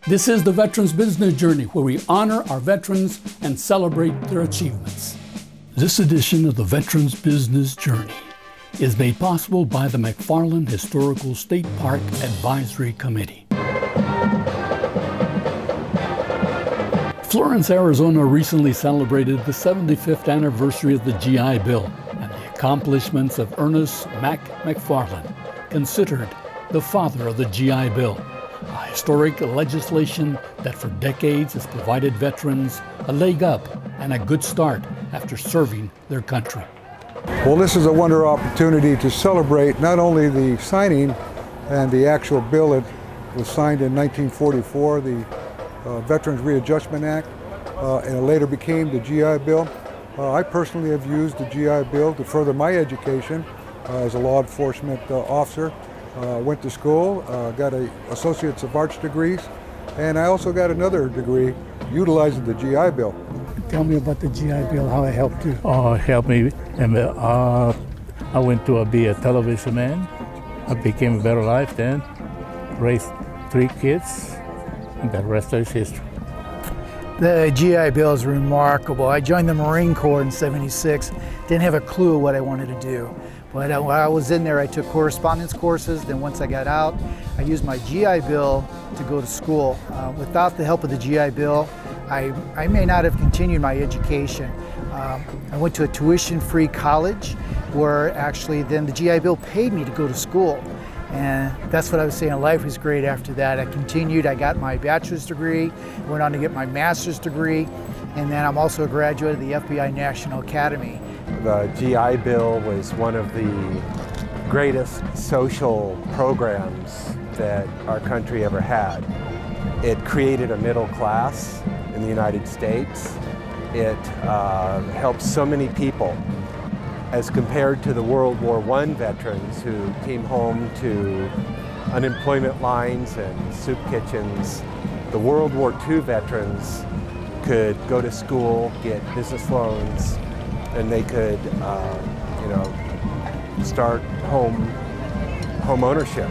This is the Veterans Business Journey, where we honor our veterans and celebrate their achievements. This edition of the Veterans Business Journey is made possible by the McFarland Historical State Park Advisory Committee. Florence, Arizona recently celebrated the 75th anniversary of the GI Bill and the accomplishments of Ernest McFarland, considered the father of the GI Bill, a historic legislation that for decades has provided veterans a leg up and a good start after serving their country. Well, this is a wonderful opportunity to celebrate not only the signing and the actual bill that was signed in 1944, the Veterans Readjustment Act, and it later became the GI Bill. I personally have used the GI Bill to further my education as a law enforcement officer. Went to school, got an Associates of Arts degrees, and I also got another degree utilizing the GI Bill. Tell me about the GI Bill, how it helped you. Oh, it helped me. And, I went to be a television man. I became a better life then, raised 3 kids, and the rest is history. The GI Bill is remarkable. I joined the Marine Corps in '76, didn't have a clue what I wanted to do. But while I was in there, I took correspondence courses. Then once I got out, I used my GI Bill to go to school. Without the help of the GI Bill, I may not have continued my education. I went to a tuition-free college where actually then the GI Bill paid me to go to school. And that's what I was saying, life was great after that. I continued, I got my bachelor's degree, went on to get my master's degree, and then I'm also a graduate of the FBI National Academy. The GI Bill was one of the greatest social programs that our country ever had. It created a middle class in the United States. It helped so many people as compared to the World War I veterans who came home to unemployment lines and soup kitchens. The World War II veterans could go to school, get business loans, and they could, start home ownership.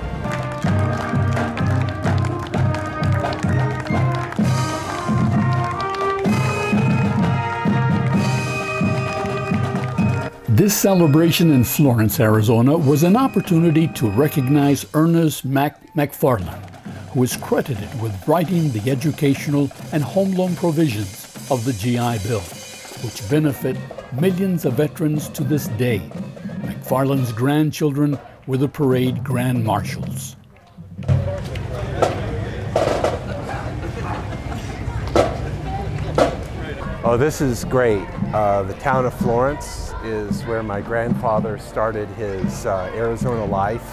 This celebration in Florence, Arizona was an opportunity to recognize Ernest McFarland, who is credited with writing the educational and home loan provisions of the GI Bill, which benefit millions of veterans to this day. McFarland's grandchildren were the parade grand marshals. Oh, this is great. The town of Florence is where my grandfather started his Arizona life,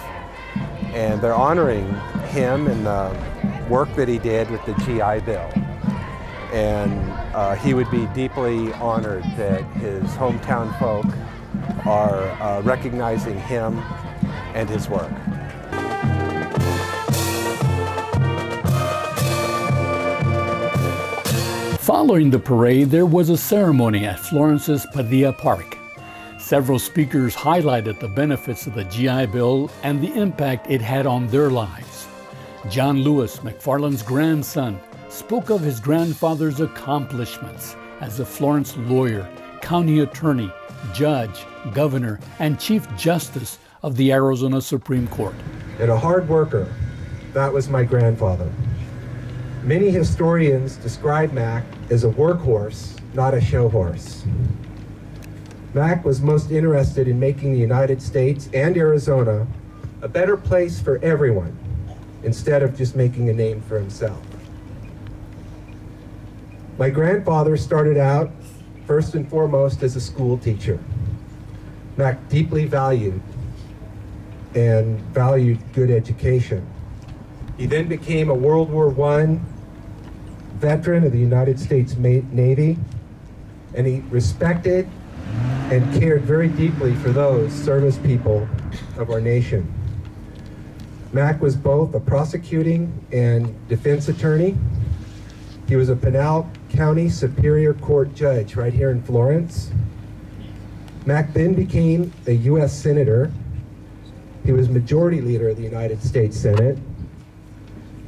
and they're honoring him and the work that he did with the GI Bill. And he would be deeply honored that his hometown folk are recognizing him and his work. Following the parade, there was a ceremony at Florence's Padilla Park. Several speakers highlighted the benefits of the GI Bill and the impact it had on their lives. John Lewis, McFarland's grandson, spoke of his grandfather's accomplishments as a Florence lawyer, county attorney, judge, governor, and chief justice of the Arizona Supreme Court. And a hard worker, that was my grandfather. Many historians describe Mac as a workhorse, not a show horse. Mac was most interested in making the United States and Arizona a better place for everyone, instead of just making a name for himself. My grandfather started out first and foremost as a school teacher. Mac deeply valued good education. He then became a World War I veteran of the United States Navy, and he respected and cared very deeply for those service people of our nation. Mac was both a prosecuting and defense attorney. He was a Pinal County Superior Court judge right here in Florence. Mac then became a U.S. Senator. He was Majority Leader of the United States Senate.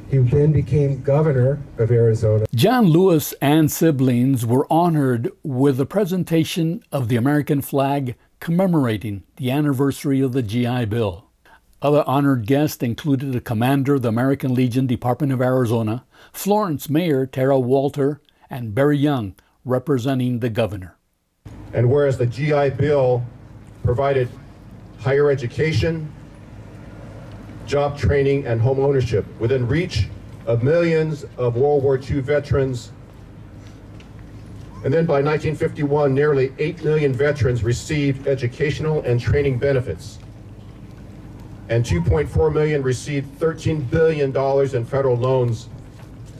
He then became governor of Arizona. John Lewis and siblings were honored with a presentation of the American flag commemorating the anniversary of the GI Bill. Other honored guests included the commander of the American Legion Department of Arizona, Florence Mayor Tara Walter, and Barry Young, representing the governor. And whereas the GI Bill provided higher education, job training, and home ownership within reach of millions of World War II veterans. And then by 1951, nearly 8 million veterans received educational and training benefits. And 2.4 million received $13 billion in federal loans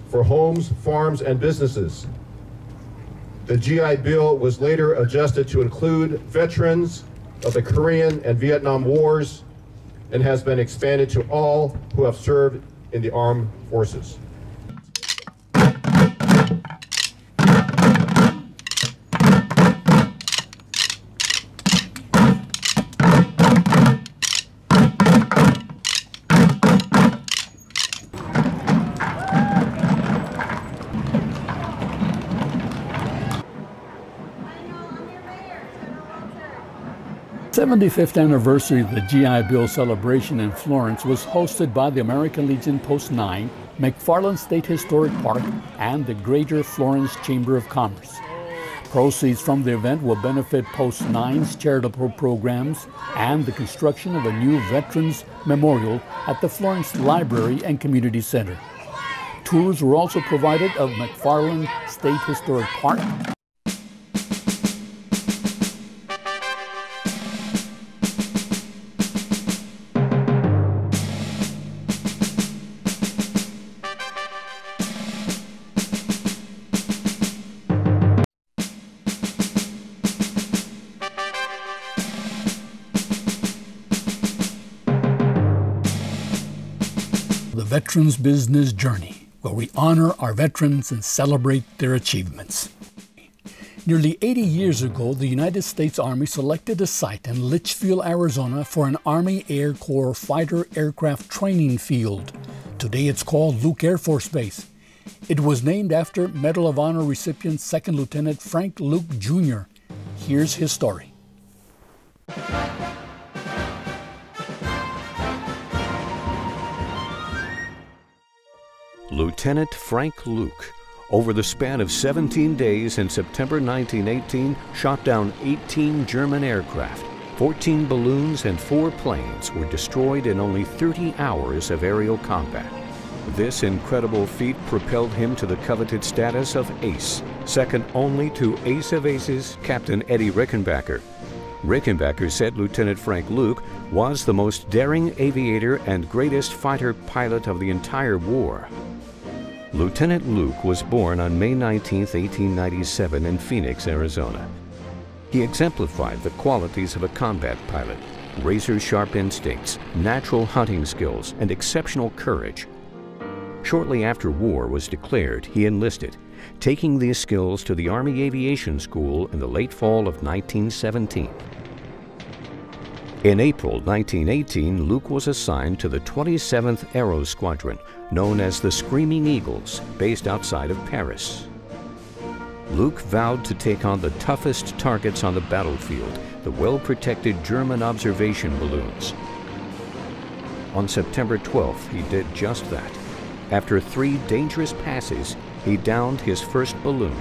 for homes, farms, and businesses. The GI Bill was later adjusted to include veterans of the Korean and Vietnam Wars, and has been expanded to all who have served in the armed forces. The 75th anniversary of the GI Bill celebration in Florence was hosted by the American Legion Post 9, McFarland State Historic Park, and the Greater Florence Chamber of Commerce. Proceeds from the event will benefit Post 9's charitable programs and the construction of a new Veterans Memorial at the Florence Library and Community Center. Tours were also provided of McFarland State Historic Park, the Veterans Business Journey, where we honor our veterans and celebrate their achievements. Nearly 80 years ago, the United States Army selected a site in Litchfield, Arizona for an Army Air Corps fighter aircraft training field. Today it's called Luke Air Force Base. It was named after Medal of Honor recipient 2nd Lieutenant Frank Luke Jr. Here's his story. Lieutenant Frank Luke, over the span of 17 days in September 1918, shot down 18 German aircraft. 14 balloons and 4 planes were destroyed in only 30 hours of aerial combat. This incredible feat propelled him to the coveted status of ace, second only to Ace of Aces Captain Eddie Rickenbacker. Rickenbacker said Lieutenant Frank Luke was the most daring aviator and greatest fighter pilot of the entire war. Lieutenant Luke was born on May 19, 1897 in Phoenix, Arizona. He exemplified the qualities of a combat pilot: razor-sharp instincts, natural hunting skills, and exceptional courage. Shortly after war was declared, he enlisted, taking these skills to the Army Aviation School in the late fall of 1917. In April 1918, Luke was assigned to the 27th Aero Squadron, known as the Screaming Eagles, based outside of Paris. Luke vowed to take on the toughest targets on the battlefield, the well-protected German observation balloons. On September 12th, he did just that. After 3 dangerous passes, he downed his first balloon.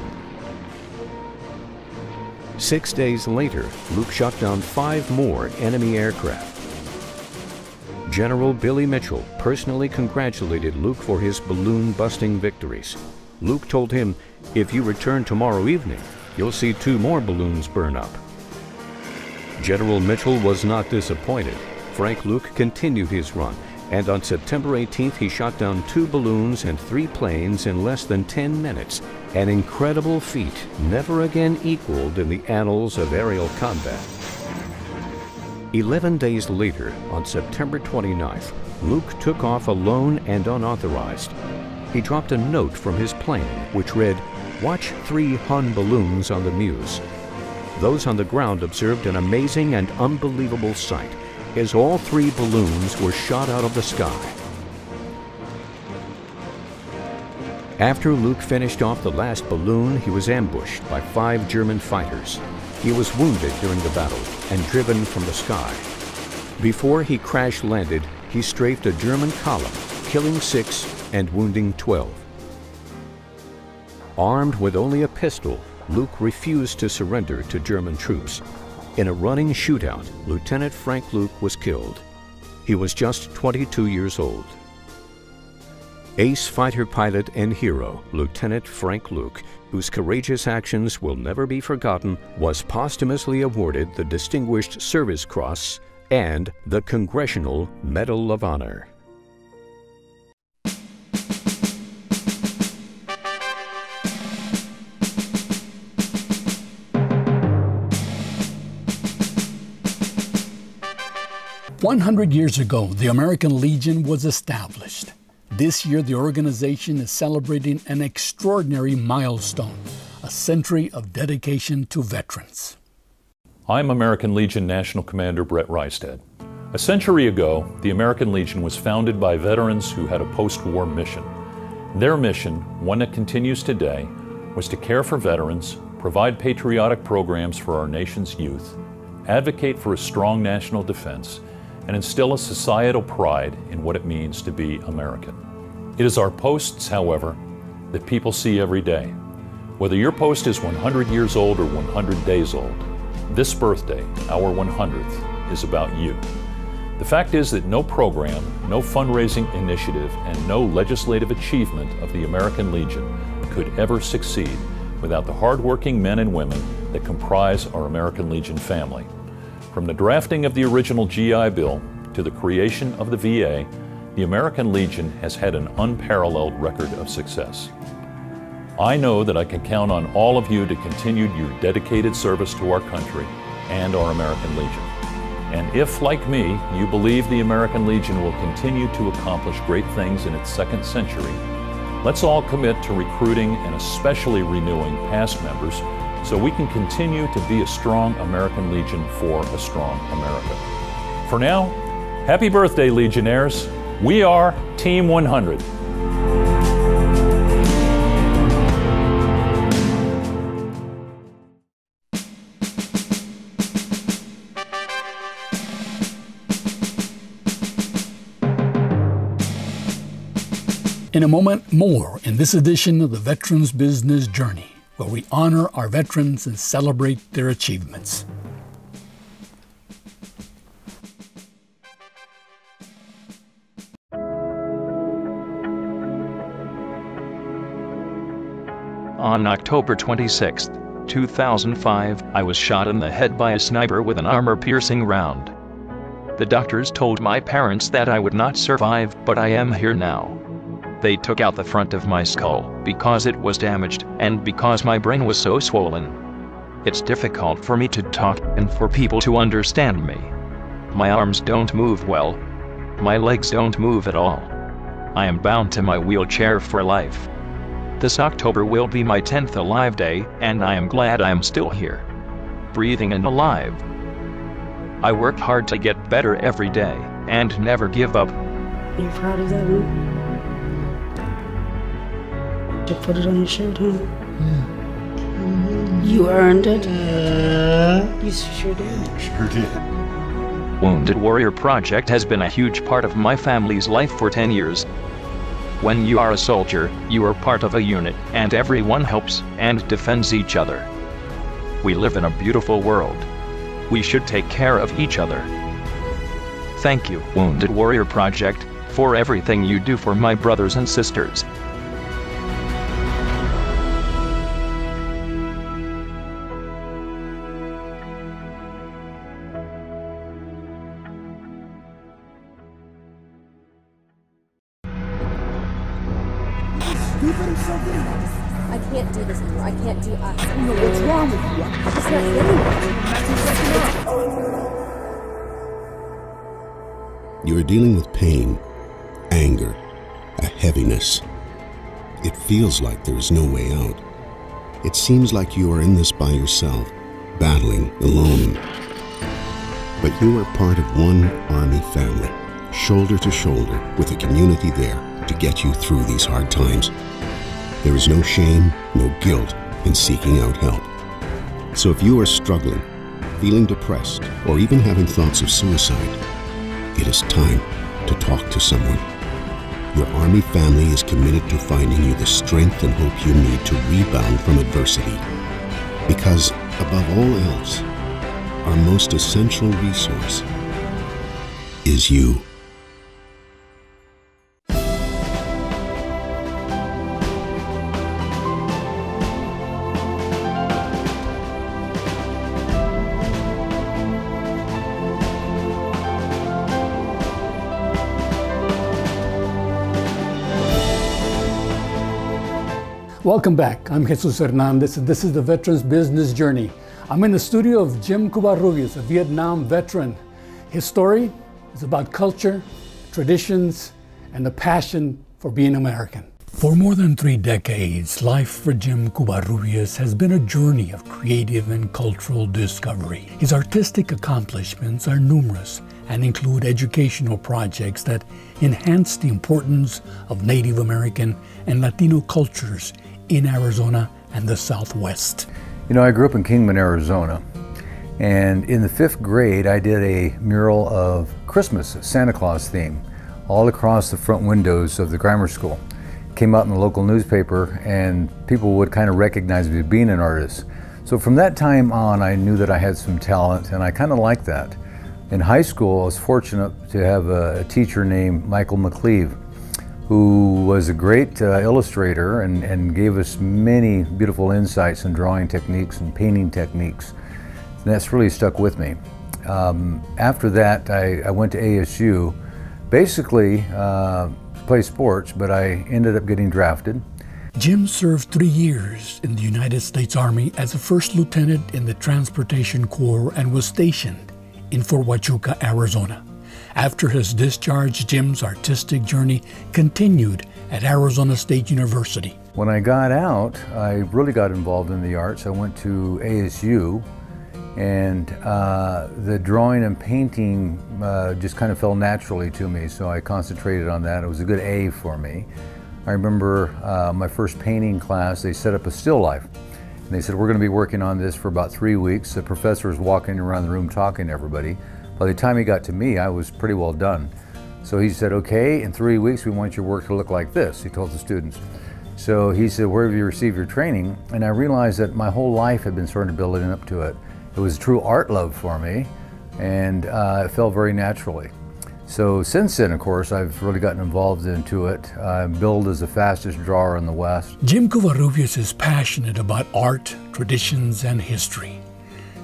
6 days later, Luke shot down 5 more enemy aircraft. General Billy Mitchell personally congratulated Luke for his balloon-busting victories. Luke told him, "If you return tomorrow evening, you'll see 2 more balloons burn up." General Mitchell was not disappointed. Frank Luke continued his run, and on September 18th, he shot down 2 balloons and 3 planes in less than 10 minutes, an incredible feat never again equaled in the annals of aerial combat. 11 days later, on September 29th, Luke took off alone and unauthorized. He dropped a note from his plane, which read, "Watch 3 Hun balloons on the Meuse." Those on the ground observed an amazing and unbelievable sight, as all 3 balloons were shot out of the sky. After Luke finished off the last balloon, he was ambushed by 5 German fighters. He was wounded during the battle and driven from the sky. Before he crash-landed, he strafed a German column, killing 6 and wounding 12. Armed with only a pistol, Luke refused to surrender to German troops. In a running shootout, Lieutenant Frank Luke was killed. He was just 22 years old. Ace fighter pilot and hero, Lieutenant Frank Luke, whose courageous actions will never be forgotten, was posthumously awarded the Distinguished Service Cross and the Congressional Medal of Honor. "100 years ago, the American Legion was established. This year, the organization is celebrating an extraordinary milestone, a century of dedication to veterans." I'm American Legion National Commander Brett Rystad. A century ago, the American Legion was founded by veterans who had a post-war mission. Their mission, one that continues today, was to care for veterans, provide patriotic programs for our nation's youth, advocate for a strong national defense, and instill a societal pride in what it means to be American. It is our posts, however, that people see every day. Whether your post is 100 years old or 100 days old, this birthday, our 100th, is about you. The fact is that no program, no fundraising initiative, and no legislative achievement of the American Legion could ever succeed without the hardworking men and women that comprise our American Legion family. From the drafting of the original GI Bill to the creation of the VA, the American Legion has had an unparalleled record of success. I know that I can count on all of you to continue your dedicated service to our country and our American Legion. And if, like me, you believe the American Legion will continue to accomplish great things in its second century, let's all commit to recruiting and especially renewing past members so we can continue to be a strong American Legion for a strong America. For now, happy birthday, Legionnaires. We are Team 100. In a moment, more in this edition of the Veterans Business Journey, where we honor our veterans and celebrate their achievements. On October 26, 2005, I was shot in the head by a sniper with an armor-piercing round. The doctors told my parents that I would not survive, but I am here now. They took out the front of my skull because it was damaged and because my brain was so swollen. It's difficult for me to talk and for people to understand me. My arms don't move well. My legs don't move at all. I am bound to my wheelchair for life. This October will be my 10th alive day, and I am glad I am still here, breathing and alive. I work hard to get better every day and never give up. You're proud of that one? To put it on your shirt, huh? Yeah. You earned it? You sure did. Sure did. Wounded Warrior Project has been a huge part of my family's life for 10 years. When you are a soldier, you are part of a unit, and everyone helps and defends each other. We live in a beautiful world. We should take care of each other. Thank you, Wounded Warrior Project, for everything you do for my brothers and sisters. I can't do this anymore. I can't do us. What's wrong with you? I'm just not getting it. You are dealing with pain, anger, a heaviness. It feels like there is no way out. It seems like you are in this by yourself, battling alone. But you are part of one Army family, shoulder to shoulder with a community there to get you through these hard times. There is no shame, no guilt in seeking out help. So if you are struggling, feeling depressed, or even having thoughts of suicide, it is time to talk to someone. Your Army family is committed to finding you the strength and hope you need to rebound from adversity. Because, above all else, our most essential resource is you. Welcome back. I'm Jesus Hernandez, and this is the Veterans Business Journey. I'm in the studio of Jim Covarrubias, a Vietnam veteran. His story is about culture, traditions, and the passion for being American. For more than 3 decades, life for Jim Covarrubias has been a journey of creative and cultural discovery. His artistic accomplishments are numerous and include educational projects that enhance the importance of Native American and Latino cultures in Arizona and the Southwest. You know, I grew up in Kingman, Arizona, and in the 5th grade I did a mural of Christmas, Santa Claus theme, all across the front windows of the grammar school. Came out in the local newspaper and people would kind of recognize me as being an artist. So from that time on I knew that I had some talent, and I kind of liked that. In high school I was fortunate to have a teacher named Michael McLeave, who was a great illustrator and gave us many beautiful insights in drawing techniques and painting techniques. And that's really stuck with me. After that, I went to ASU, basically play sports, but I ended up getting drafted. Jim served 3 years in the United States Army as a first lieutenant in the Transportation Corps and was stationed in Fort Huachuca, Arizona. After his discharge, Jim's artistic journey continued at Arizona State University. When I got out, I really got involved in the arts. I went to ASU, and the drawing and painting just kind of fell naturally to me, so I concentrated on that. It was a good A for me. I remember my first painting class, they set up a still life. And they said, we're going to be working on this for about 3 weeks. The professor was walking around the room talking to everybody. By the time he got to me, I was pretty well done. So he said, okay, in 3 weeks we want your work to look like this, he told the students. So he said, where have you received your training? And I realized that my whole life had been sort of building up to it. It was a true art love for me, and it fell very naturally. So since then, of course, I've really gotten involved into it. I'm billed as the fastest drawer in the West. Jim Covarrubias is passionate about art, traditions, and history.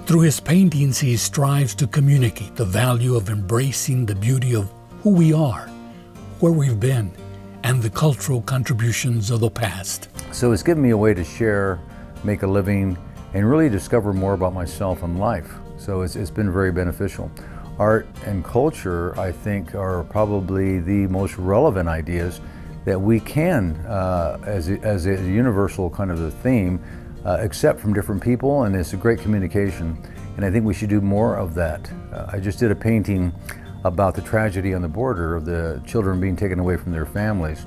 Through his paintings, he strives to communicate the value of embracing the beauty of who we are, where we've been, and the cultural contributions of the past. So it's given me a way to share, make a living, and really discover more about myself and life. So it's been very beneficial. Art and culture, I think, are probably the most relevant ideas that we can, as a universal kind of a theme, accept from different people, and it's a great communication, and I think we should do more of that. I just did a painting about the tragedy on the border of the children being taken away from their families,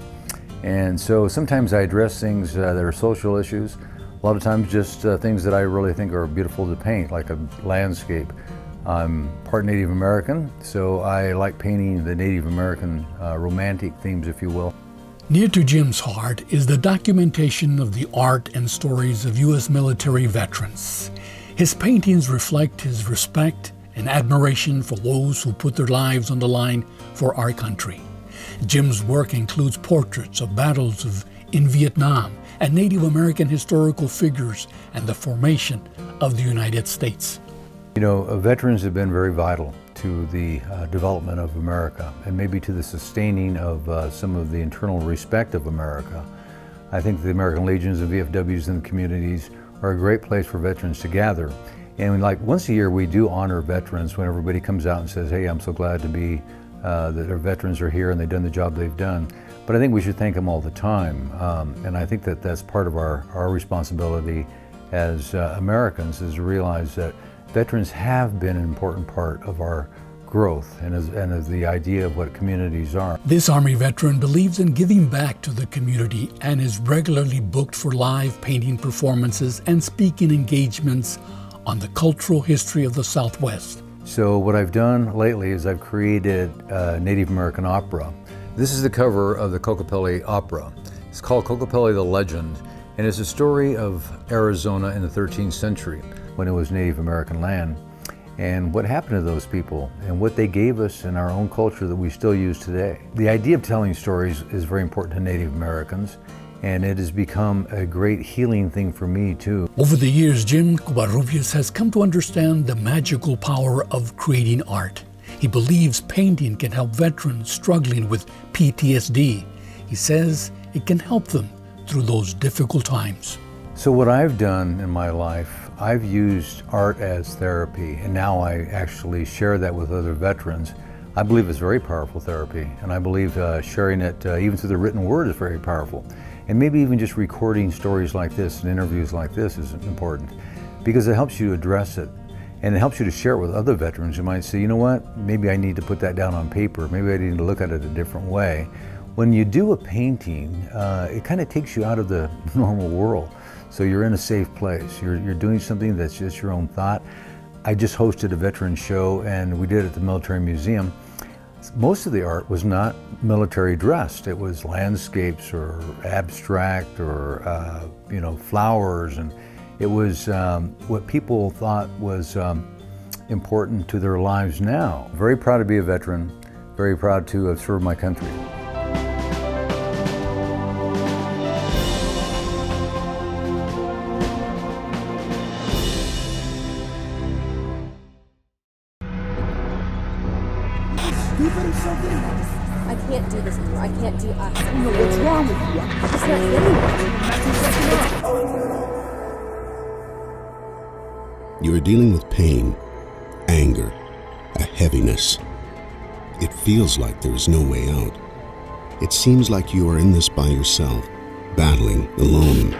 and so sometimes I address things that are social issues, a lot of times just things that I really think are beautiful to paint, like a landscape. I'm part Native American, so I like painting the Native American romantic themes, if you will. Near to Jim's heart is the documentation of the art and stories of U.S. military veterans. His paintings reflect his respect and admiration for those who put their lives on the line for our country. Jim's work includes portraits of battles in Vietnam and Native American historical figures and the formation of the United States. You know, veterans have been very vital to the development of America, and maybe to the sustaining of some of the internal respect of America. I think the American Legions and VFWs in the communities are a great place for veterans to gather. And like once a year we do honor veterans when everybody comes out and says, hey, I'm so glad to be that our veterans are here and they've done the job they've done. But I think we should thank them all the time. And I think that that's part of our responsibility as Americans, is to realize that veterans have been an important part of our growth and as the idea of what communities are. This Army veteran believes in giving back to the community and is regularly booked for live painting performances and speaking engagements on the cultural history of the Southwest. So what I've done lately is I've created a Native American opera. This is the cover of the Kokopelli opera. It's called Kokopelli the Legend, and it's a story of Arizona in the 13th century when it was Native American land, and what happened to those people and what they gave us in our own culture that we still use today. The idea of telling stories is very important to Native Americans, and it has become a great healing thing for me too. Over the years, Jim Covarrubias has come to understand the magical power of creating art. He believes painting can help veterans struggling with PTSD. He says it can help them through those difficult times. So what I've done in my life, I've used art as therapy, and now I actually share that with other veterans. I believe it's very powerful therapy, and I believe sharing it even through the written word is very powerful. And maybe even just recording stories like this and interviews like this is important, because it helps you address it, and it helps you to share it with other veterans who might say, you know what, maybe I need to put that down on paper, maybe I need to look at it a different way. When you do a painting, it kind of takes you out of the normal world. So you're in a safe place. You're doing something that's just your own thought. I just hosted a veteran show, and we did it at the Military Museum. Most of the art was not military dressed. It was landscapes or abstract or you know, flowers, and it was what people thought was important to their lives now. Very proud to be a veteran. Very proud to have served my country. I can't do this anymore. I can't do us. No, what's wrong with you? I'm just not getting it. You are dealing with pain, anger, a heaviness. It feels like there is no way out. It seems like you are in this by yourself, battling alone.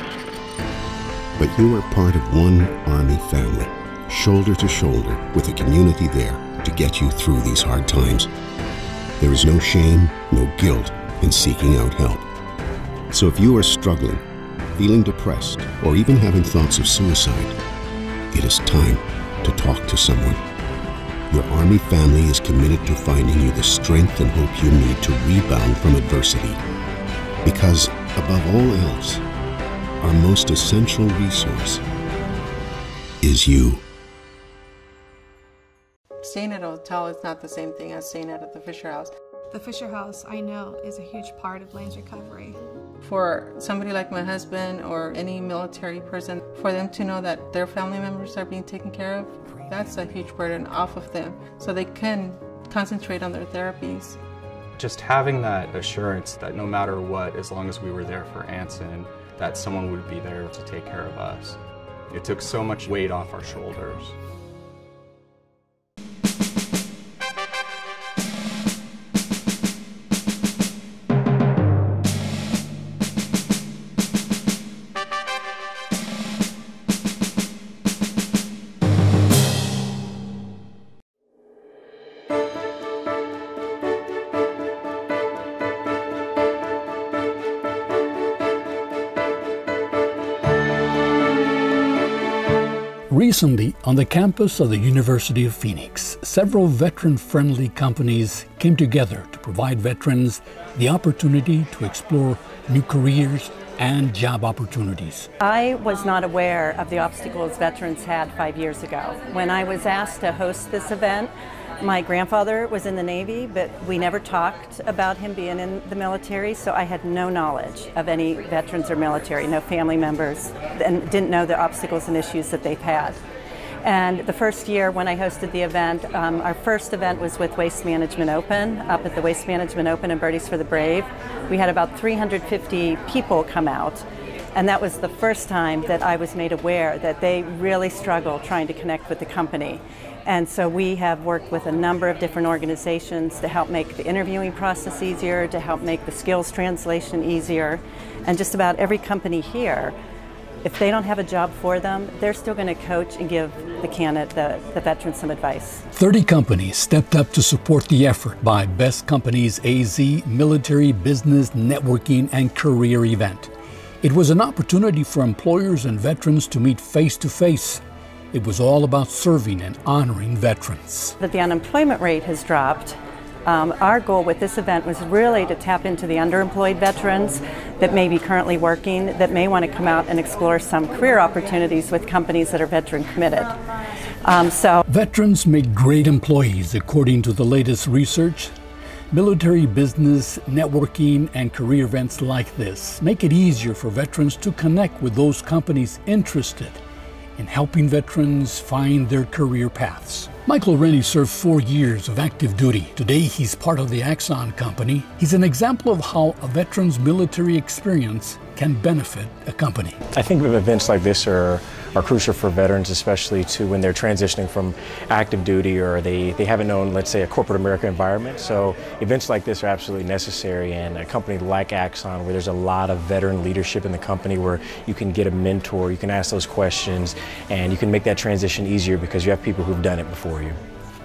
But you are part of one Army family, shoulder to shoulder with a community there to get you through these hard times. There is no shame, no guilt in seeking out help. So if you are struggling, feeling depressed, or even having thoughts of suicide, it is time to talk to someone. Your Army family is committed to finding you the strength and hope you need to rebound from adversity. Because, above all else, our most essential resource is you. Staying at a hotel is not the same thing as staying at the Fisher House. The Fisher House, I know, is a huge part of Blaine's recovery. For somebody like my husband or any military person, for them to know that their family members are being taken care of, that's a huge burden off of them, so they can concentrate on their therapies. Just having that assurance that no matter what, as long as we were there for Anson, that someone would be there to take care of us. It took so much weight off our shoulders. Recently, on the campus of the University of Phoenix, several veteran-friendly companies came together to provide veterans the opportunity to explore new careers and job opportunities. I was not aware of the obstacles veterans had 5 years ago. When I was asked to host this event, my grandfather was in the Navy, but we never talked about him being in the military, so I had no knowledge of any veterans or military, no family members, and didn't know the obstacles and issues that they've had. And the first year when I hosted the event, our first event was with Waste Management Open, up at the Waste Management Open in Birdies for the Brave. We had about 350 people come out, and that was the first time that I was made aware that they really struggle trying to connect with the company. And so we have worked with a number of different organizations to help make the interviewing process easier, to help make the skills translation easier. And just about every company here If they don't have a job for them, they're still going to coach and give the veteran some advice. 30 companies stepped up to support the effort by BestCompaniesAZ Military Business Networking and Career Event. It was an opportunity for employers and veterans to meet face to face. It was all about serving and honoring veterans. That the unemployment rate has dropped. Our goal with this event was really to tap into the underemployed veterans that may be currently working, that may want to come out and explore some career opportunities with companies that are veteran committed. Veterans make great employees, according to the latest research. Military business, networking, and career events like this make it easier for veterans to connect with those companies interested in helping veterans find their career paths. Michael Rennie served 4 years of active duty. Today, he's part of the Axon company. He's an example of how a veteran's military experience can benefit a company. I think events like this are crucial for veterans, especially when they're transitioning from active duty or they haven't known, let's say, a corporate America environment. So events like this are absolutely necessary, and a company like Axon, where there's a lot of veteran leadership in the company, where you can get a mentor, you can ask those questions, and you can make that transition easier because you have people who've done it before you.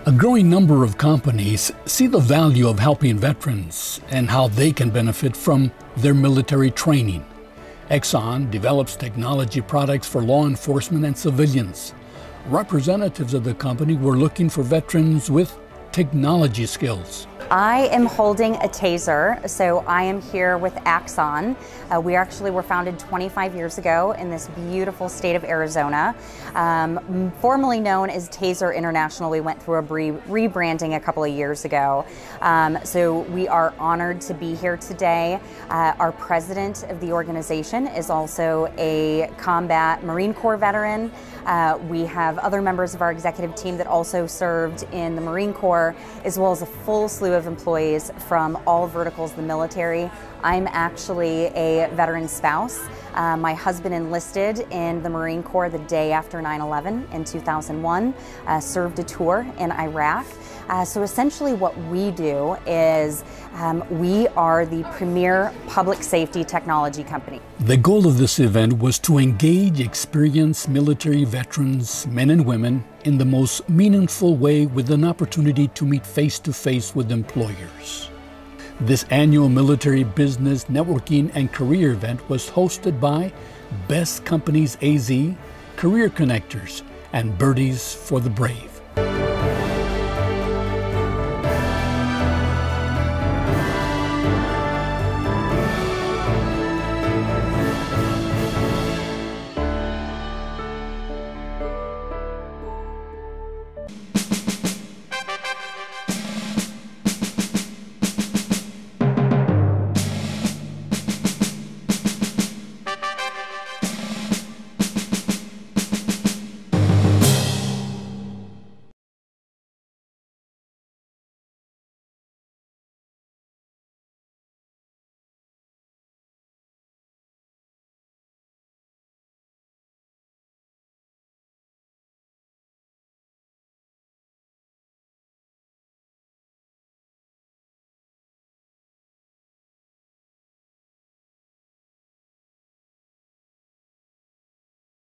A growing number of companies see the value of helping veterans and how they can benefit from their military training. Exxon develops technology products for law enforcement and civilians. Representatives of the company were looking for veterans with technology skills. I am holding a taser, so I am here with Axon. We actually were founded 25 years ago in this beautiful state of Arizona. Formerly known as Taser International, we went through a rebranding a couple of years ago. So we are honored to be here today. Our president of the organization is also a combat Marine Corps veteran. We have other members of our executive team that also served in the Marine Corps, as well as a full slew of employees from all verticals of the military. I'm actually a veteran spouse. My husband enlisted in the Marine Corps the day after 9/11 in 2001, served a tour in Iraq. So essentially what we do is we are the premier public safety technology company. The goal of this event was to engage experienced military veterans, men and women, in the most meaningful way, with an opportunity to meet face-to-face with employers. This annual military business networking and career event was hosted by BestCompaniesAZ, Career Connectors, and Birdies for the Brave.